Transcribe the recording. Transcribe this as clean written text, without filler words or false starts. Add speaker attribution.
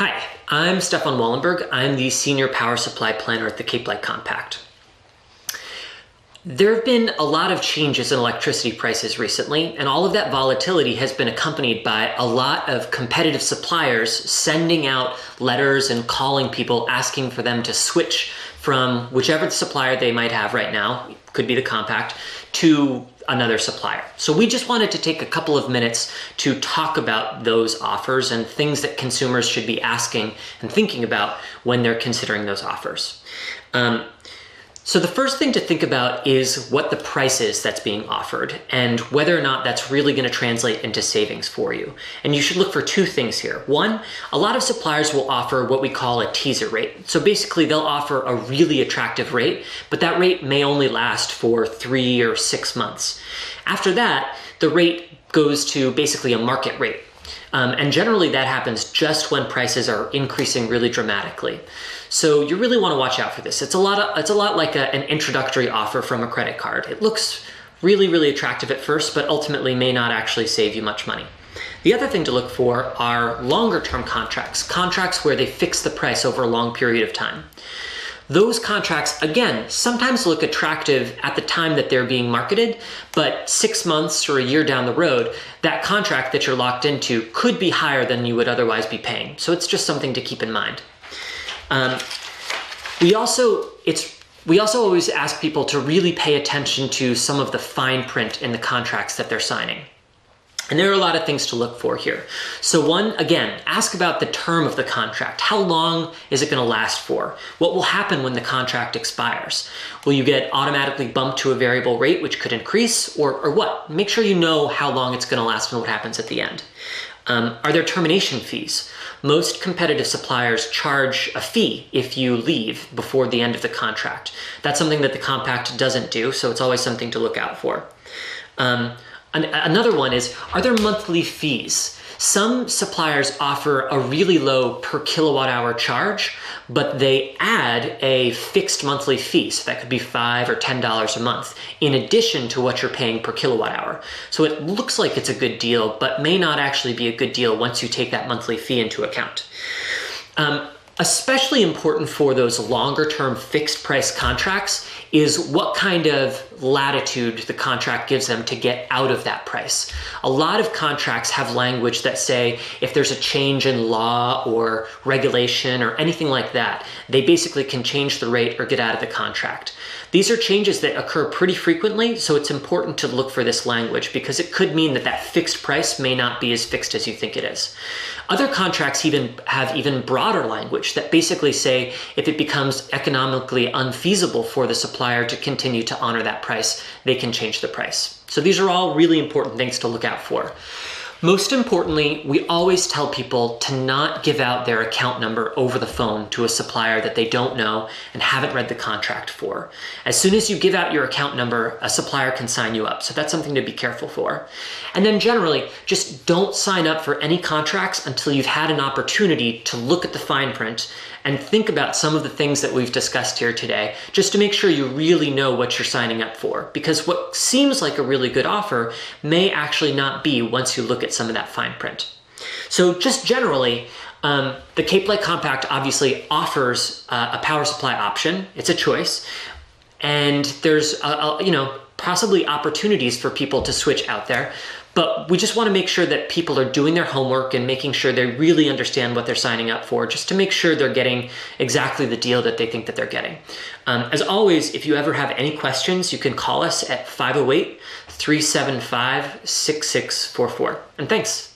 Speaker 1: Hi, I'm Stefan Wallenberg. I'm the Senior Power Supply Planner at the Cape Light Compact. There have been a lot of changes in electricity prices recently, and all of that volatility has been accompanied by a lot of competitive suppliers sending out letters and calling people asking for them to switch from whichever supplier they might have right now, could be the Compact, to another supplier. So we just wanted to take a couple of minutes to talk about those offers and things that consumers should be asking and thinking about when they're considering those offers. So the first thing to think about is what the price is that's being offered and whether or not that's really going to translate into savings for you. And you should look for two things here. One, a lot of suppliers will offer what we call a teaser rate. So basically they'll offer a really attractive rate, but that rate may only last for 3 or 6 months. After that, the rate goes to basically a market rate. And generally that happens just when prices are increasing really dramatically. So you really want to watch out for this. It's a lot like an introductory offer from a credit card. It looks really, really attractive at first, but ultimately may not actually save you much money. The other thing to look for are longer term contracts where they fix the price over a long period of time. Those contracts, again, sometimes look attractive at the time that they're being marketed, but 6 months or a year down the road, that contract that you're locked into could be higher than you would otherwise be paying. So it's just something to keep in mind. We also always ask people to really pay attention to some of the fine print in the contracts that they're signing. And there are a lot of things to look for here. So one, again, ask about the term of the contract. How long is it going to last for? What will happen when the contract expires? Will you get automatically bumped to a variable rate, which could increase, or what? Make sure you know how long it's going to last and what happens at the end. Are there termination fees? Most competitive suppliers charge a fee if you leave before the end of the contract. That's something that the Compact doesn't do, so it's always something to look out for. Another one is, are there monthly fees? Some suppliers offer a really low per kilowatt hour charge, but they add a fixed monthly fee. So that could be $5 or $10 a month, in addition to what you're paying per kilowatt hour. So it looks like it's a good deal, but may not actually be a good deal once you take that monthly fee into account. Especially important for those longer term fixed price contracts is what kind of latitude the contract gives them to get out of that price. A lot of contracts have language that say if there's a change in law or regulation or anything like that, they basically can change the rate or get out of the contract. These are changes that occur pretty frequently, so it's important to look for this language because it could mean that that fixed price may not be as fixed as you think it is. Other contracts have even broader language that basically say if it becomes economically unfeasible for the supplier to continue to honor that price, they can change the price. So these are all really important things to look out for. Most importantly, we always tell people to not give out their account number over the phone to a supplier that they don't know and haven't read the contract for. As soon as you give out your account number, a supplier can sign you up. So that's something to be careful for. And then generally, just don't sign up for any contracts until you've had an opportunity to look at the fine print and think about some of the things that we've discussed here today, just to make sure you really know what you're signing up for. Because what seems like a really good offer may actually not be once you look at some of that fine print. So just generally, the Cape Light Compact obviously offers a power supply option. It's a choice. And there's possibly opportunities for people to switch out there. But we just want to make sure that people are doing their homework and making sure they really understand what they're signing up for, just to make sure they're getting exactly the deal that they think that they're getting. As always, if you ever have any questions, you can call us at 508-375-6644. And thanks.